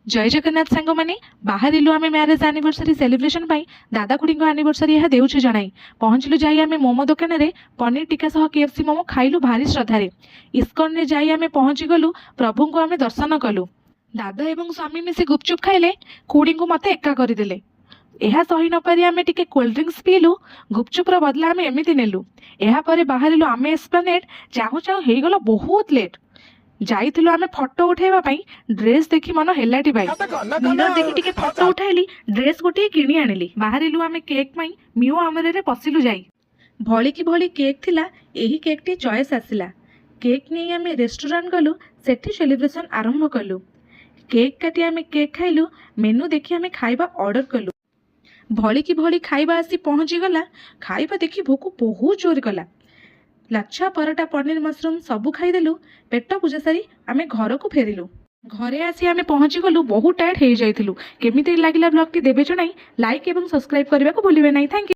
जय जगन्नाथ सांग मैंने बाहरिलु आम म्यारेज आनिवर्सरी सेलिब्रेशन दादा खुड़ी आनिवर्सरी यह देउछु जनाई पहुँचलु जाई आम मोमो दुकान रे पनीर टिक्का सह केएफसी मोमो खाइलु भारी श्रद्धारे। इस्कन रे जाई आम पहुँची गलु प्रभु को आम दर्शन कलु। दादा एवं स्वामी मिसी गुपचुप खाइले खुड़ी को मते एका करदेले। यह सही न पारि आम टिके कोल्ड ड्रिंक्स पीलु। गुपचुपर बदला आम एमती नेलु। यह परे बाहरिलु आम एस्प्लानेड चाहू चाहू हो गला बहुत लेट। जाइथिलु आमे फोटो उठेबा पई ड्रेस देखि मन हेलाटी बाई मिरर देखि टिके फोटो उठाइली ड्रेस गोटे किनी आनिली। बाहरिलु आमे केक पई मिओ आमरे रे पसिलु जाई भली की भली केक थिला। एही केक टी चॉइस आसिला। केक नै आमे रेस्टोरेंट गलु सेठी सेलिब्रेशन आरंभ कलु। केक काटी आमे केक खाइलु। मेनू देखि आमे खाइबा ऑर्डर कलु। भली की भली खाइबा आसी पहुँची गला। खाइबा देखि भोक बहुत जोर कला। लच्छा परोटा पनीर मशरूम सबू खाईदेलु। पेट पूजा सारी आमे घर को फेरिलु। घरे आसी आमे पहुँची गलु। बहुत टायर्ड हो जाइथिलु। केमिति लागिला ब्लॉग टी देबे जणाई लाइक एवं सब्सक्राइब करबा को भूलिबे नहीं। Thank you.